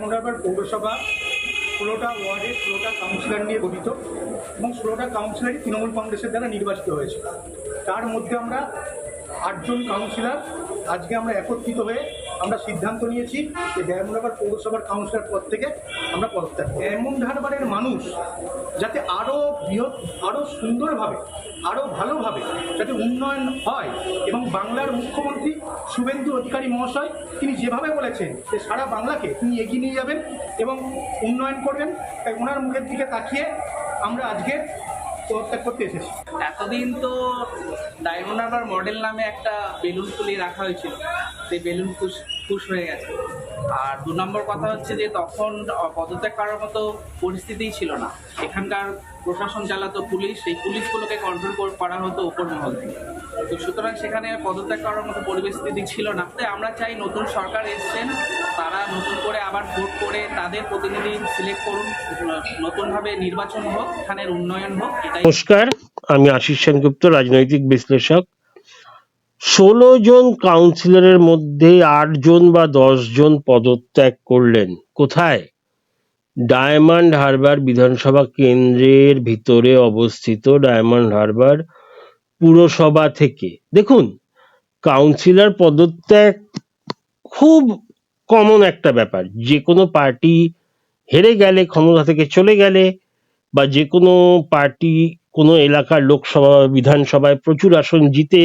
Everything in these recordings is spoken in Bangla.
ডায়মন্ড পৌরসভা ১৬টা ওয়ার্ডে ১৬টা কাউন্সিলর নিয়ে গঠিত এবং ১৬টা কাউন্সিলরই তৃণমূল কংগ্রেসের দ্বারা নির্বাচিত হয়েছে। তার মধ্যে আমরা ৮জন কাউন্সিলর আজকে আমরা একত্রিত হয়ে আমরা সিদ্ধান্ত নিয়েছি যে ডায়মন্ড পৌরসভার কাউন্সিলর পদ থেকে আমরা পদত্যাগ করব। ডায়মন্ড হারবারের মানুষ যাতে আরও বৃহৎ, আরও সুন্দরভাবে, আরও ভালোভাবে যাতে উন্নয়ন হয় এবং বাংলার মুখ্যমন্ত্রী শুভেন্দু অধিকারী মহাশয় তিনি যেভাবে বলেছেন যে সারা বাংলাকে তিনি এগিয়ে নিয়ে যাবেন এবং উন্নয়ন করবেন, তাই ওনার মুখের দিকে তাকিয়ে আমরা আজকে পদত্যাগ করতে এসেছি। এতদিন তো ডায়মন্ড হারবার মডেল নামে একটা বেলুন ফুলিয়ে রাখা হয়েছিল, সেই বেলুন খুশ হয়ে গেছে। আর ২ নম্বর কথা হচ্ছে যে তখন পদত্যাগ করার মতো পরিস্থিতিই ছিল না। এখানকার প্রশাসন চালাতো পুলিশ, সেই পুলিশগুলোকে কন্ট্রোল করা হতো উপর মহল থেকে। তো সুতরাং সেখানে পদত্যাগ করার মতো পরিস্থিতি ছিল না। তাই আমরা চাই নতুন সরকার এসছেন, তারা নতুন করে আবার ভোট করে তাদের প্রতিনিধি সিলেক্ট করুন, নতুনভাবে নির্বাচন হোক, এখানের উন্নয়ন হোক। এটাই। নমস্কার, আমি আশিস সেনগুপ্ত, রাজনৈতিক বিশ্লেষক। ১৬ জন কাউন্সিলরের মধ্যে ৮ জন বা ১০ জন পদত্যাগ করলেন। কোথায়? ডায়মন্ড হারবার বিধানসভা কেন্দ্রের ভিতরে অবস্থিত ডায়মন্ড হারবার পুরসভা থেকে। দেখুন, কাউন্সিলর পদত্যাগ খুব কমন একটা ব্যাপার। যে কোনো পার্টি হেরে গেলে, ক্ষমতা থেকে চলে গেলে, বা যে কোনো পার্টি কোনো এলাকার লোকসভা বিধানসভায় প্রচুর আসন জিতে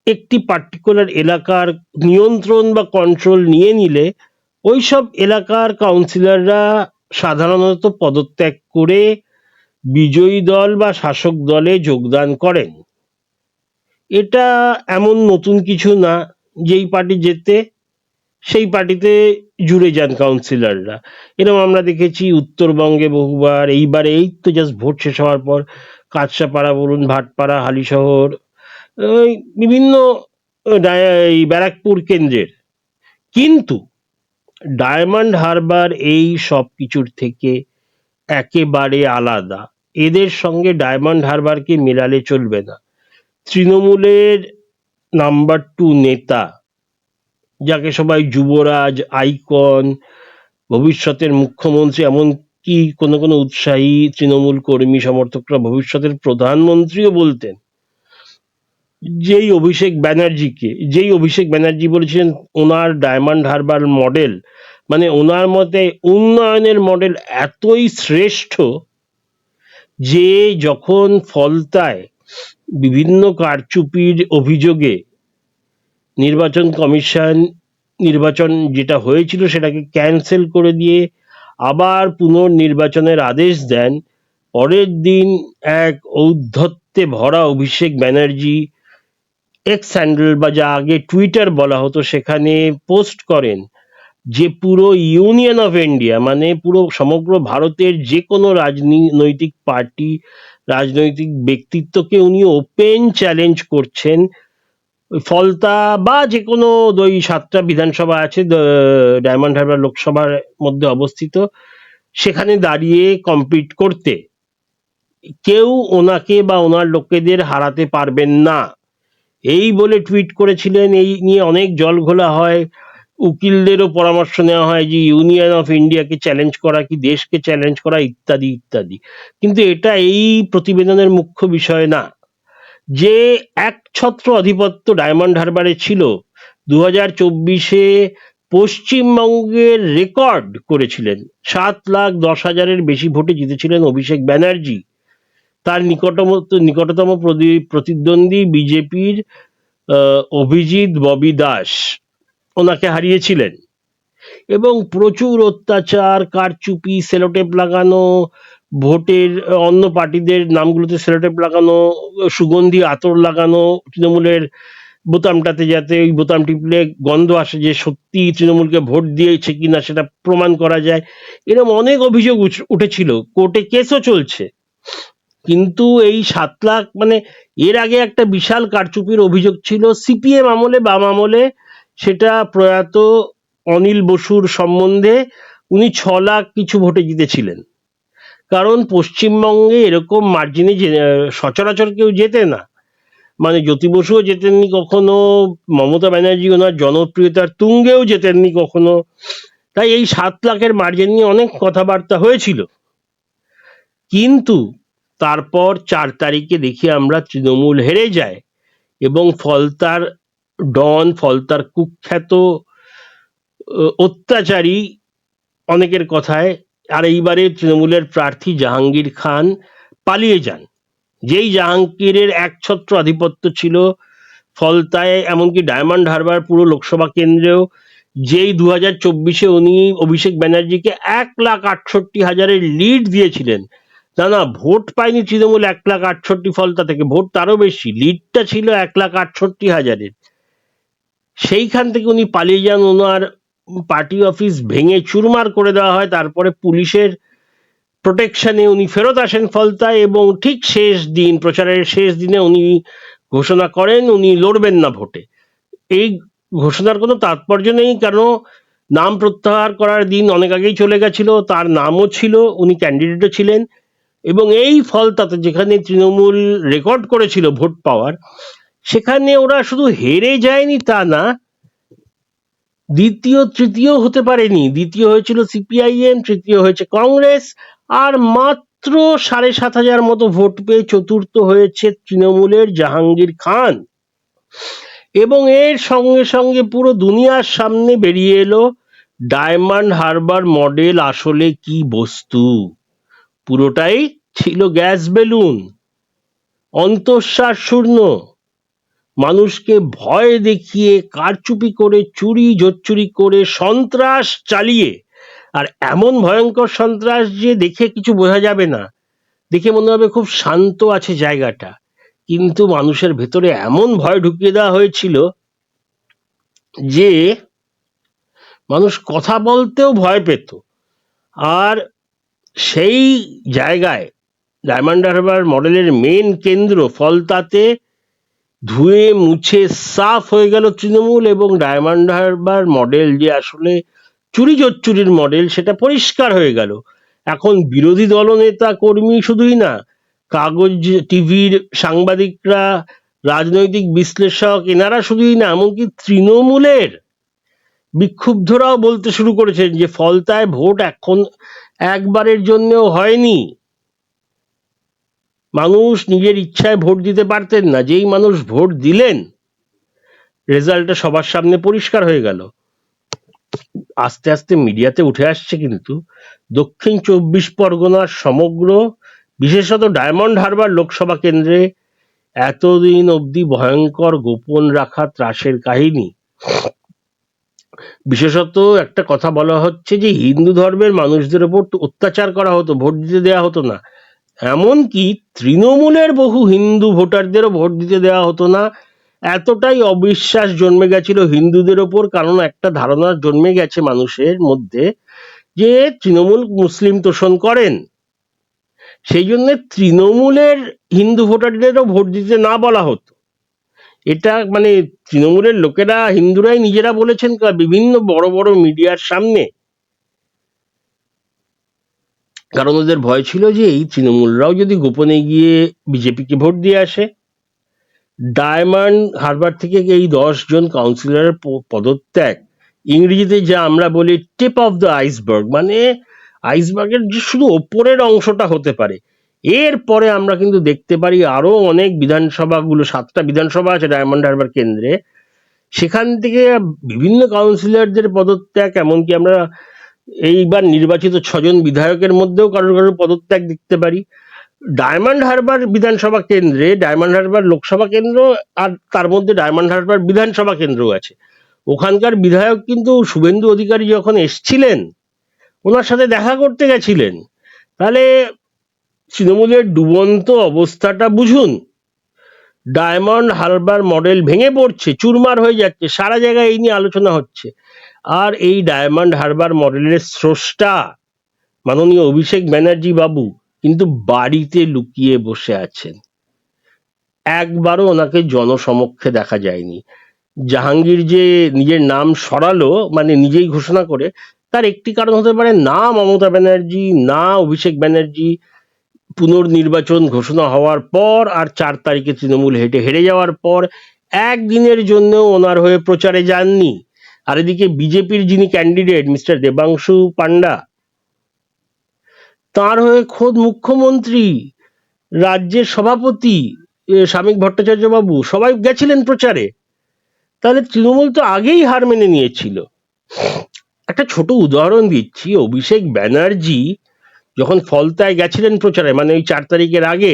একটি পার্টিকুলার এলাকার নিয়ন্ত্রণ বা কন্ট্রোল নিয়ে নিলে ওই সব এলাকার কাউন্সিলররা সাধারণত পদত্যাগ করে বিজয়ী দল বা শাসক দলে যোগদান করেন। এটা এমন নতুন কিছু না। যেই পার্টি জেতে সেই পার্টিতে জুড়ে যান কাউন্সিলররা। এরকম আমরা দেখেছি উত্তরবঙ্গে বহুবার। এইবারে এই তো জাস্ট ভোট শেষ হওয়ার পর কাঁচরাপাড়া বলুন, ভাটপাড়া, হালিশহর, বিভিন্ন এই ব্যারাকপুর কেন্দ্রের। কিন্তু ডায়মন্ড হারবার এই সব কিছুর থেকে একেবারে আলাদা। এদের সঙ্গে ডায়মন্ড হারবারকে মেলালে চলবে না। তৃণমূলের নাম্বার 2 নেতা, যাকে সবাই যুবরাজ, আইকন, ভবিষ্যতের মুখ্যমন্ত্রী, এমনকি কোনো কোনো উৎসাহী তৃণমূল কর্মী সমর্থকরা ভবিষ্যতের প্রধানমন্ত্রীও বলতেন, যেই অভিষেক ব্যানার্জি বলেছিলেন ওনার ডায়মন্ড হারবার মডেল, মানে ওনার মতে উন্নয়নের মডেল এতই শ্রেষ্ঠ যে যখন ফলতায় বিভিন্ন কারচুপির অভিযোগে নির্বাচন কমিশন নির্বাচন যেটা হয়েছিল সেটাকে ক্যান্সেল করে দিয়ে আবার পুনর্নির্বাচনের আদেশ দেন, পরের দিন এক ঔদ্ধত্যে ভরা অভিষেক ব্যানার্জি এক্স হ্যান্ডেল বা যা আগে টুইটার বলা হতো সেখানে পোস্ট করেন যে পুরো ইউনিয়ন অফ ইন্ডিয়া, মানে পুরো সমগ্র ভারতের যে কোনো রাজনৈতিক পার্টি, রাজনৈতিক ব্যক্তিত্বকে উনি ওপেন চ্যালেঞ্জ করছেন ফলতা বা যে কোনো ওই 7টা বিধানসভা আছে ডায়মন্ড হারবার লোকসভার মধ্যে অবস্থিত, সেখানে দাঁড়িয়ে কম্পিট করতে। কেউ ওনাকে বা ওনার লোকেদের হারাতে পারবেন না এই বলে টুইট করেছিলেন। এই নিয়ে অনেক জল ঘোলা হয়, উকিলদেরও পরামর্শ নেওয়া হয় যে ইউনিয়ন অফ ইন্ডিয়াকে চ্যালেঞ্জ করা কি দেশকে চ্যালেঞ্জ করা, ইত্যাদি ইত্যাদি। কিন্তু এটা এই প্রতিবেদনের মুখ্য বিষয় না। যে একছত্র আধিপত্য ডায়মন্ড হারবারে ছিল, 2024-এ পশ্চিমবঙ্গের রেকর্ড করেছিলেন। 7,10,000-এর বেশি ভোটে জিতেছিলেন অভিষেক ব্যানার্জি। তার নিকটতম প্রতিদ্বন্দ্বী বিজেপির অভিজিৎ ববি দাস ওনাকে হারিয়েছিলেন। এবং প্রচুর অত্যাচার, কারচুপি, সেলোটেপ লাগানো, ভোটের অন্য পার্টিদের নামগুলোতে সেলোটেপ লাগানো, সুগন্ধি আতর লাগানো তৃণমূলের বোতামটাতে, যাতে ওই বোতাম টিপলে গন্ধ আসে যে সত্যি তৃণমূলকে ভোট দিয়েছে কিনা সেটা প্রমাণ করা যায়। এরকম অনেক অভিযোগ উঠেছিল, কোর্টে কেসও চলছে। কিন্তু এই 7 লাখ, মানে এর আগে একটা বিশাল কারচুপির অভিযোগ ছিল সিপিএম আমলে, বাম আমলে, সেটা প্রয়াত অনিল বসুর সম্বন্ধে। উনি 6 লাখ কিছু ভোটে জিতেছিলেন। কারণ পশ্চিমবঙ্গে এরকম মার্জিনে সচরাচর কেউ জেতে না। মানে জ্যোতি বসুও জেতেননি কখনো, মমতা ব্যানার্জি ওনার জনপ্রিয়তার তুঙ্গেও জেতেননি কখনো, তাই এই 7 লাখের মার্জিন নিয়ে অনেক কথাবার্তা হয়েছিল, কিন্তু তারপর 4 তারিখে দেখি আমরা তৃণমূল হেরে যায় এবং ফলতার ডন, ফলতার কুখ্যাত অত্যাচারী অনেকের কথায়, আর এইবারে তৃণমূলের প্রার্থী জাহাঙ্গীর খান পালিয়ে যান। যেই জাহাঙ্গীরের একছত্র আধিপত্য ছিল ফলতায়, এমনকি ডায়মন্ড হারবার পুরো লোকসভা কেন্দ্রেও, যেই 2024-এ উনি অভিষেক ব্যানার্জিকে 1,68,000-এর লিড দিয়েছিলেন। না, ভোট পায়নি তৃণমূল 1,68,000 ফলতা থেকে, ভোট তারও বেশি, লিডটা ছিল 1,68,000-এর। সেইখান থেকে উনি পালিয়ে যান, ওনার পার্টি অফিস ভেঙে চুরমার করে দেওয়া হয়, তারপরে পুলিশের প্রোটেকশনে উনি ফেরত আসেন ফলতায়, এবং ঠিক শেষ দিন, প্রচারের শেষ দিনে উনি ঘোষণা করেন উনি লড়বেন না ভোটে। এই ঘোষণার কোনো তাৎপর্য নেই, কারণ নাম প্রত্যাহার করার দিন অনেক আগেই চলে গেছিল, তার নামও ছিল, উনি ক্যান্ডিডেটও ছিলেন, এবং এই ফলতাতে যেখানে তৃণমূল রেকর্ড করেছিল ভোট পাওয়ার, সেখানে ওরা শুধু হেরে যায়নি তা না, দ্বিতীয় তৃতীয় হতে পারেনি। দ্বিতীয় হয়েছিল সিপিআইএম, তৃতীয় হয়েছে কংগ্রেস, আর মাত্র 7,500 মতো ভোট পেয়ে চতুর্থ হয়েছে তৃণমূলের জাহাঙ্গীর খান। এবং এর সঙ্গে সঙ্গে পুরো দুনিয়ার সামনে বেরিয়ে এলো ডায়মন্ড হারবার মডেল আসলে কি বস্তু। পুরোটাই ছিল গ্যাস বেলুন, অন্তঃশ্বাস শূন্য, মানুষকে ভয় দেখিয়ে, কারচুপি করে, চুরি জোচ্চুরি করে, সন্ত্রাস চালিয়ে, আর এমন ভয়ঙ্কর সন্ত্রাস যে দেখে কিছু বোঝা যাবে না, দেখে মনে হবে খুব শান্ত আছে জায়গাটা, কিন্তু মানুষের ভেতরে এমন ভয় ঢুকিয়ে দেওয়া হয়েছিল যে মানুষ কথা বলতেও ভয় পেত। আর সেই জায়গায় ডায়মন্ড হারবার মডেলের মেন কেন্দ্র ফলতাতে ধুয়ে মুছে সাফ হয়ে গেল তৃণমূল, এবং ডায়মন্ড হারবার মডেল যে আসলে চুরি জোচ্চুরির মডেল সেটা পরিষ্কার হয়ে গেল। এখন বিরোধী দলনেতা কর্মী শুধুই না, কাগজ টিভির সাংবাদিকরা, রাজনৈতিক বিশ্লেষক, এনারা শুধুই না, এমনকি তৃণমূলের বিক্ষুব্ধরাও বলতে শুরু করেছেন যে ফলতায় ভোট এখন একবারের জন্যও হয়নি, মানুষ নিজের ইচ্ছায় ভোট দিতে পারতেন না, যেই মানুষ ভোট দিলেন রেজাল্টটা সবার সামনে পরিষ্কার হয়ে গেল। আস্তে আস্তে মিডিয়াতে উঠে আসছে কিন্তু দক্ষিণ 24 পরগনার সমগ্র, বিশেষত ডায়মন্ড হারবার লোকসভা কেন্দ্রে এতদিন অবধি ভয়ঙ্কর গোপন রাখা ত্রাসের কাহিনী। বিশেষত একটা কথা বলা হচ্ছে যে হিন্দু ধর্মের মানুষদের ওপর অত্যাচার করা হতো, ভোট দিতে দেওয়া হতো না, এমনকি তৃণমূলের বহু হিন্দু ভোটারদেরও ভোট দিতে দেওয়া হতো না। এতটাই অবিশ্বাস জন্মে গেছিল হিন্দুদের ওপর, কারণ একটা ধারণা জন্মে গেছে মানুষের মধ্যে যে তৃণমূল মুসলিম তোষণ করেন, সেই জন্য তৃণমূলের হিন্দু ভোটারদেরও ভোট দিতে না বলা হতো। এটা মানে তৃণমূলের লোকেরা, হিন্দুরাই নিজেরা বলেছেন বিভিন্ন বড় বড় মিডিয়ার সামনে, কারণ ওদের ভয় ছিল যে এই তৃণমূলরাও যদি গোপনে গিয়ে বিজেপিকে ভোট দিয়ে আসে। ডায়মন্ড হারবার থেকে এই 10 জন কাউন্সিলরের পদত্যাগ, ইংরেজিতে যা আমরা বলি টিপ অফ দ্য আইসবার্গ, মানে আইসবার্গের যে শুধু ওপরের অংশটা হতে পারে। এরপরে আমরা কিন্তু দেখতে পারি আরো অনেক বিধানসভাগুলো, 7টা বিধানসভা আছে ডায়মন্ড হারবার কেন্দ্রে, সেখান থেকে বিভিন্ন কাউন্সিলরদের পদত্যাগ, এমনকি আমরা এইবার নির্বাচিত 6 জন বিধায়কের মধ্যেও কারোর কারোর পদত্যাগ দেখতে পারি। ডায়মন্ড হারবার বিধানসভা কেন্দ্রে, ডায়মন্ড হারবার লোকসভা কেন্দ্র, আর তার মধ্যে ডায়মন্ড হারবার বিধানসভা কেন্দ্রও আছে। ওখানকার বিধায়ক কিন্তু শুভেন্দু অধিকারী যখন এসছিলেন ওনার সাথে দেখা করতে গেছিলেন। তাহলে তৃণমূলের ডুবন্ত অবস্থাটা বুঝুন। ডায়মন্ড হারবার মডেল ভেঙে পড়ছে, চুরমার হয়ে যাচ্ছে, সারা জায়গায় এই নিয়ে আলোচনা হচ্ছে। আর এই ডায়মন্ড হারবার মডেলের স্রষ্টা মাননীয় অভিষেক ব্যানার্জি বাবু কিন্তু বাড়িতে লুকিয়ে বসে আছেন, একবারও ওনাকে জনসমক্ষে দেখা যায়নি। জাহাঙ্গীর যে নিজের নাম সরালো, মানে নিজেই ঘোষণা করে, তার একটি কারণ হতে পারে না মমতা ব্যানার্জি, না অভিষেক ব্যানার্জি পুনর্নির্বাচন ঘোষণা হওয়ার পর আর 4 তারিখে তৃণমূল হেরে যাওয়ার পর একদিনের জন্য ওনার হয়ে প্রচারে যাননি। আর এদিকে বিজেপির যিনি ক্যান্ডিডেট মিস্টার দেবাংশু পান্ডা, তার হয়ে খোদ মুখ্যমন্ত্রী, রাজ্যের সভাপতি শামীক ভট্টাচার্য বাবু সবাই গেছিলেন প্রচারে। তাহলে তৃণমূল তো আগেই হার মেনে নিয়েছিল। একটা ছোট উদাহরণ দিচ্ছি, অভিষেক ব্যানার্জি যখন ফলতায় গেছিলেন প্রচারে, মানে ওই 4 তারিখের আগে,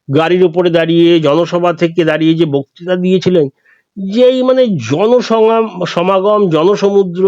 গাড়ির উপরে দাঁড়িয়ে জনসভা থেকে দাঁড়িয়ে যে বক্তৃতা দিয়েছিলেন, যেই মানে সমাগম, জনসমুদ্র,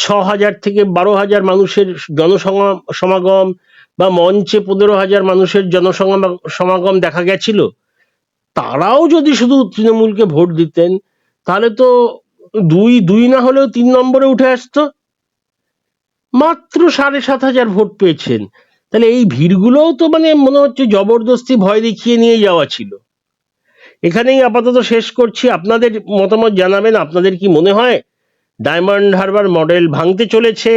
6,000 থেকে 12,000 মানুষের সমাগম, বা মঞ্চে 15,000 মানুষের সমাগম দেখা গেছিল। তারাও যদি শুধু তৃণমূলকে ভোট দিতেন, তাহলে তো 2 না হলেও 3 নম্বরে উঠে আসতো। মাত্র 7,500 ভোট পেয়েছেন। তাহলে এই ভিড়গুলোও তো মানে মনে হচ্ছে জবরদস্তি ভয় দেখিয়ে নিয়ে যাওয়া ছিল। এখানেই আপাতত শেষ করছি। আপনাদের মতামত জানাবেন। আপনাদের কি মনে হয় ডায়মন্ড হারবার মডেল ভাঙতে চলেছে,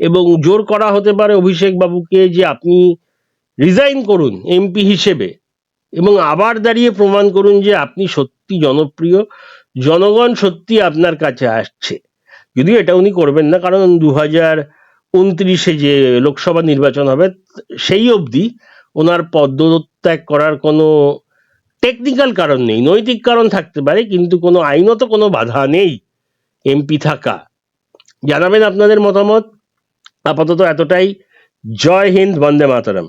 এবং জোর করা হতে পারে অভিষেক বাবুকে যে আপনি রিজাইন করুন এমপি হিসেবে, এবং আবার দাঁড়িয়ে প্রমাণ করুন যে আপনি সত্যি জনপ্রিয়, জনগণ সত্যি আপনার কাছে আসছে। যদিও এটা উনি করবেন না, কারণ 2029-এ যে লোকসভা নির্বাচন হবে সেই অবধি ওনার পদত্যাগ করার কোনো টেকনিক্যাল কারণ নেই। নৈতিক কারণ থাকতে পারে, কিন্তু কোনো আইনত কোনো বাধা নেই এমপি থাকা। জানাবেন আপনাদের মতামত। আপাতত এতটাই। জয় হিন্দ, বন্দে মাতরম।